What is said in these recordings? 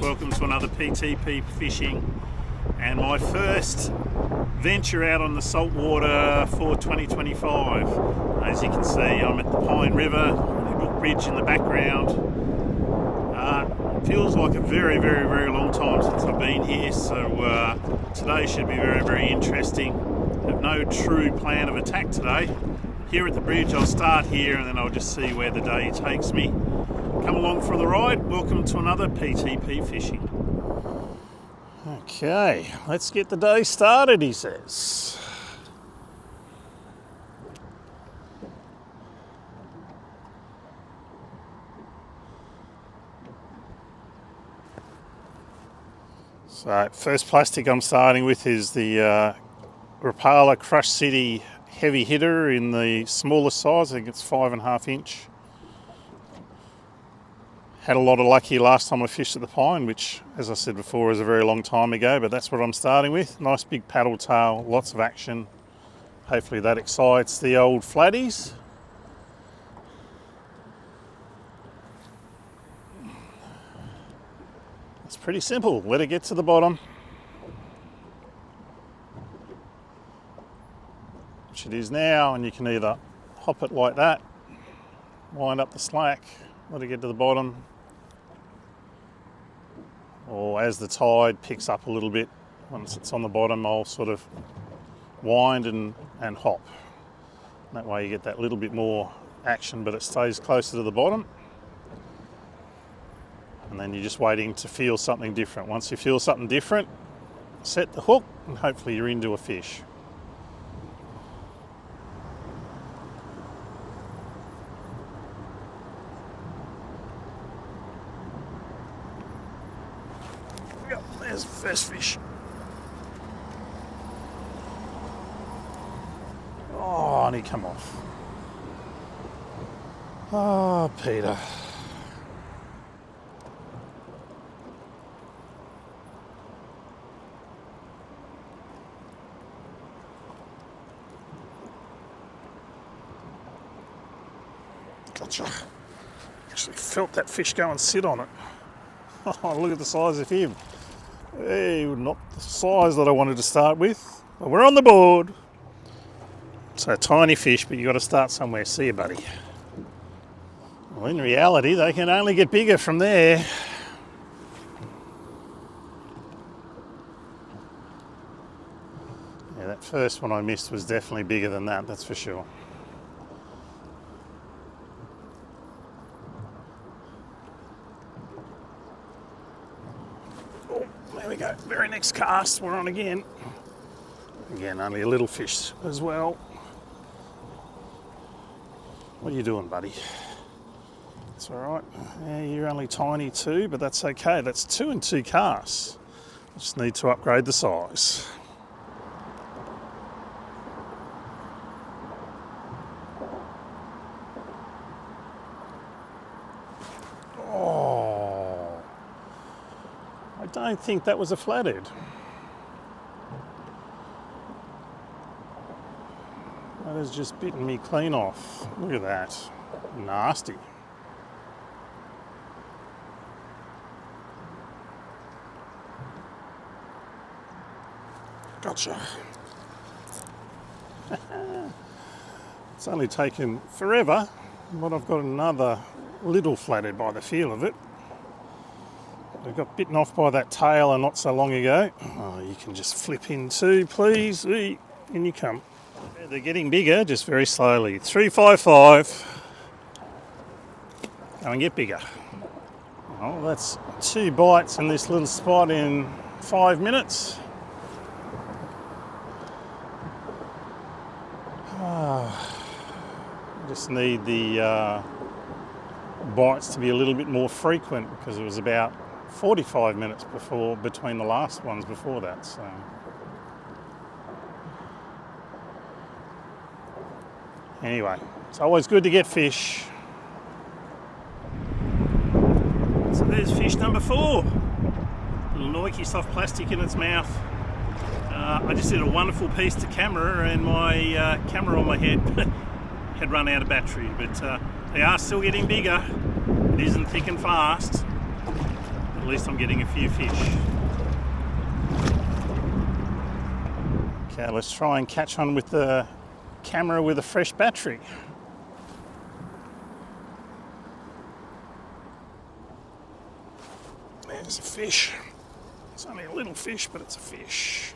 welcome to another PTP fishing and my first venture out on the saltwater for 2025. As you can see, I'm at the Pine River, Brook Bridge in the background. Feels like a very long time since I've been here, so today should be very interesting. I have no true plan of attack today. Here at the bridge, I'll start here and then I'll just see where the day takes me. Come along for the ride. Welcome to another PTP fishing. Okay, let's get the day started, he says. So, first plastic I'm starting with is the Rapala Crush City heavy hitter in the smallest size. I think it's 5.5 inch. Had a lot of luck here last time I fished at the Pine, which, as I said before, is a very long time ago, but that's what I'm starting with. Nice big paddle tail, lots of action. Hopefully that excites the old flatties. It's pretty simple. Let it get to the bottom, which it is now, and you can either hop it like that, wind up the slack, let it get to the bottom, or as the tide picks up a little bit, once it's on the bottom, I'll sort of wind and hop. That way you get that little bit more action, but it stays closer to the bottom. And then you're just waiting to feel something different. Once you feel something different, set the hook and hopefully you're into a fish. Yep, there's the first fish. Oh, and he come off. Oh, Peter. Gotcha. Actually felt that fish go and sit on it. Oh, look at the size of him. Hey, not the size that I wanted to start with, but we're on the board. So tiny fish, but you got to start somewhere. See you, buddy. Well, in reality, they can only get bigger from there. Yeah, that first one I missed was definitely bigger than that, that's for sure. There we go, very next cast, we're on again. Again, only a little fish as well. What are you doing, buddy? It's all right. Yeah, you're only tiny too, but that's okay. That's 2 and 2 casts. Just need to upgrade the size. I don't think that was a flathead. That has just bitten me clean off. Look at that. Nasty. Gotcha. It's only taken forever, but I've got another little flathead by the feel of it. I got bitten off by that tail not so long ago. Oh, you can just flip in too, please. In you come. They're getting bigger, just very slowly. 355. Go and get bigger. Oh, that's 2 bites in this little spot in 5 minutes. Just need the bites to be a little bit more frequent because it was about 45 minutes between the last ones before that. So anyway, it's always good to get fish. So there's fish number 4. Little Noiki soft plastic in its mouth. I just did a wonderful piece to camera and my camera on my head had run out of battery, but they are still getting bigger. It isn't thick and fast. At least I'm getting a few fish. Okay, let's try and catch one with the camera with a fresh battery. There's a fish. It's only a little fish, but it's a fish.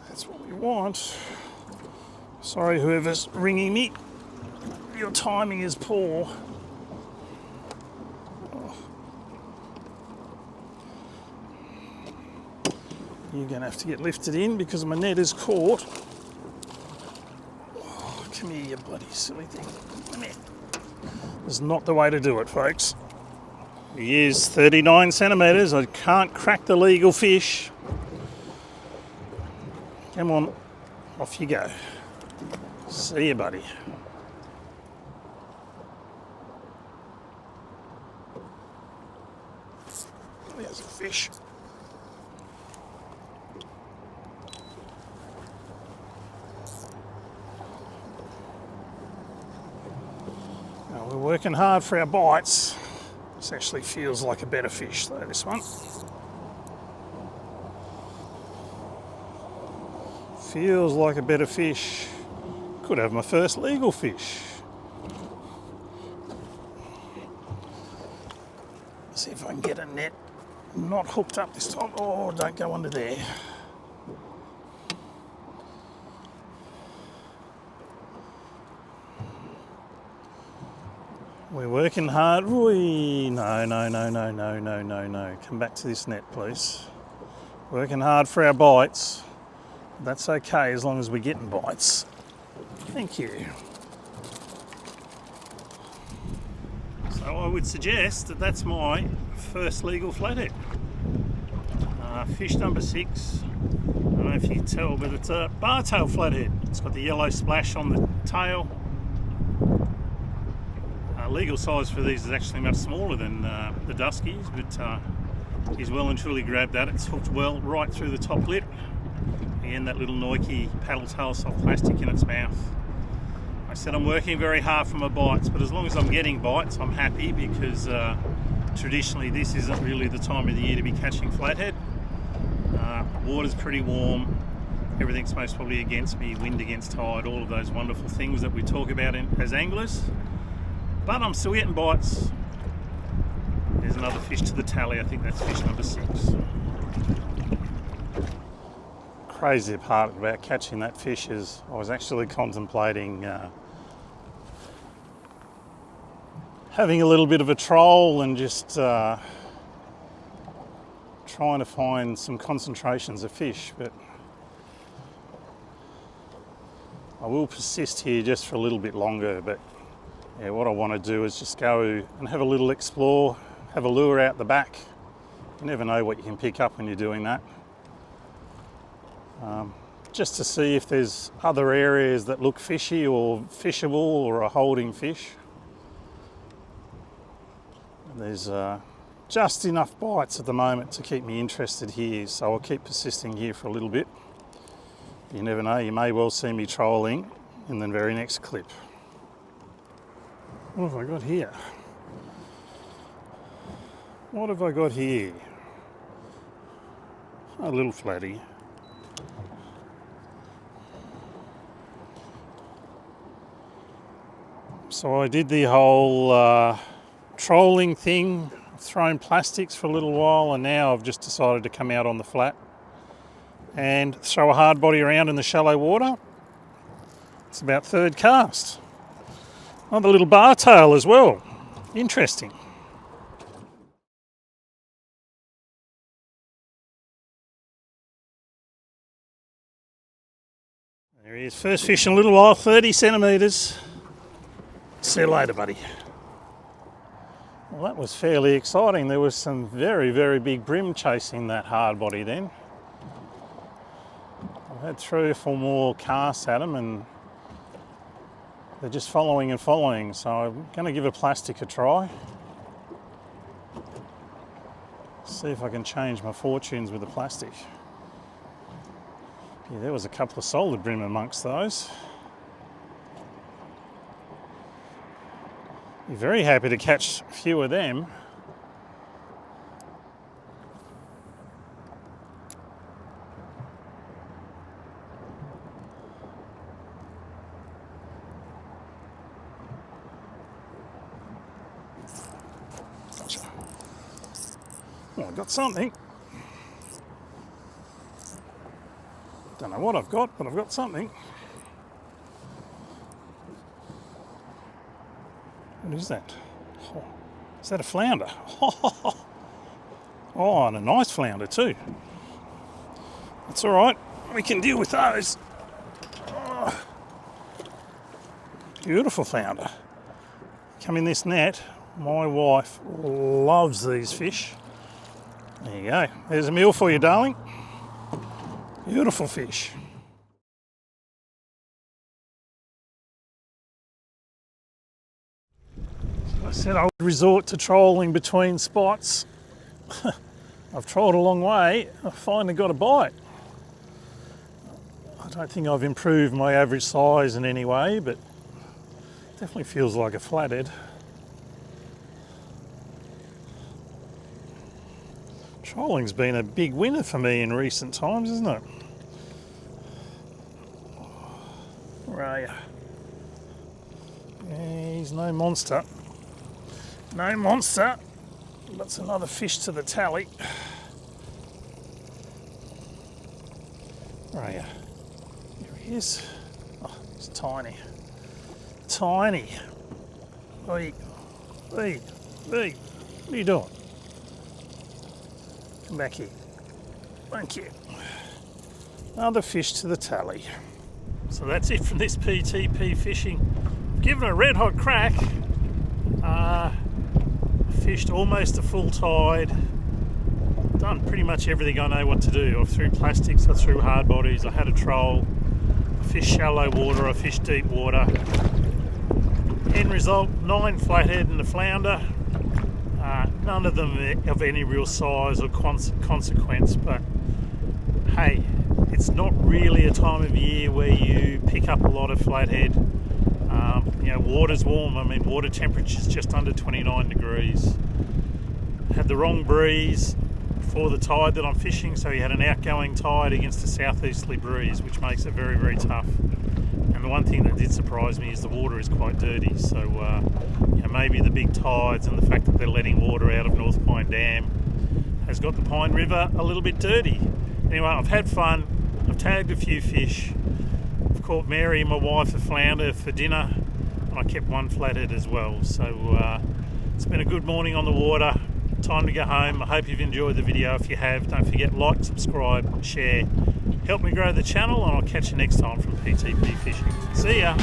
That's what we want. Sorry, whoever's ringing me. Your timing is poor. You're going to have to get lifted in because my net is caught. Oh, come here, you bloody silly thing. Come here. This is not the way to do it, folks. He is 39 centimetres. I can't crack the legal fish. Come on, off you go. See you, buddy. There's a fish. Now we're working hard for our bites. This actually feels like a better fish though, this one. Feels like a better fish. Could have my first legal fish. See if I can get a net not hooked up this time. Oh, don't go under there. We're working hard. Whee! No. Come back to this net, please. Working hard for our bites. That's okay as long as we're getting bites. Thank you. So I would suggest that that's my first legal flathead. Fish number 6. I don't know if you can tell, but it's a bar-tail flathead. It's got the yellow splash on the tail. Legal size for these is actually much smaller than the Duskies, but he's well and truly grabbed that. It's hooked well right through the top lip. Again, that little Nike paddle tail soft plastic in its mouth. I said I'm working very hard for my bites, but as long as I'm getting bites, I'm happy because traditionally this isn't really the time of the year to be catching flathead. Water's pretty warm, everything's most probably against me, wind against tide, all of those wonderful things that we talk about as anglers. But I'm still getting bites. There's another fish to the tally. I think that's fish number 6. Crazy part about catching that fish is I was actually contemplating having a little bit of a troll and just trying to find some concentrations of fish, but I will persist here just for a little bit longer. But yeah, what I want to do is just go and have a little explore, have a lure out the back. You never know what you can pick up when you're doing that. Just to see if there's other areas that look fishy or fishable or are holding fish. And there's just enough bites at the moment to keep me interested here, so I'll keep persisting here for a little bit. You never know, you may well see me trolling in the very next clip. What have I got here? What have I got here? A little flatty. So I did the whole trolling thing, thrown plastics for a little while, and now I've just decided to come out on the flat and throw a hard body around in the shallow water. It's about third cast. Another little bar tail as well. Interesting. There he is, first fish in a little while, 30 centimetres. See you later, buddy. Well, that was fairly exciting. There was some very, very big brim chasing that hard body then. I've had 3 or 4 more casts at them and they're just following and following, so I'm going to give a plastic a try. See if I can change my fortunes with the plastic. Yeah, there was a couple of solid brim amongst those. You're very happy to catch a few of them. Gotcha. Well, I got something. Don't know what I've got, but I've got something. What is that? Oh, is that a flounder? Oh, and a nice flounder too. That's all right. We can deal with those. Oh, beautiful flounder. Come in this net. My wife loves these fish. There you go. There's a meal for you, darling. Beautiful fish. I said I would resort to trolling between spots. I've trolled a long way. I finally got a bite. I don't think I've improved my average size in any way, but definitely feels like a flathead. Trolling's been a big winner for me in recent times, isn't it? Where are you? He's no monster. No monster. That's another fish to the tally. Where are you? Here he is. Oh, he's tiny. Tiny. Oi. Oi. Oi. What are you doing? Come back here. Thank you. Another fish to the tally. So that's it from this PTP fishing. Given a red hot crack. Fished almost a full tide. Done pretty much everything I know what to do. I threw plastics, I threw hard bodies, I had a troll. I fished shallow water, I fished deep water. End result, 9 flathead and a flounder. None of them of any real size or consequence, but hey, it's not really a time of year where you pick up a lot of flathead. You know, water's warm. I mean, water temperature's just under 29 degrees. Had the wrong breeze for the tide that I'm fishing, so you had an outgoing tide against a southeasterly breeze, which makes it very, very tough. And the one thing that did surprise me is the water is quite dirty, so you know, maybe the big tides and the fact that they're letting water out of North Pine Dam has got the Pine River a little bit dirty. Anyway, I've had fun. I've tagged a few fish. I've caught Mary, my wife, a flounder for dinner, and I kept 1 flathead as well. So it's been a good morning on the water. Time to go home. I hope you've enjoyed the video. If you have, don't forget, like, subscribe, share. Help me grow the channel, and I'll catch you next time from PTP Fishing. See ya!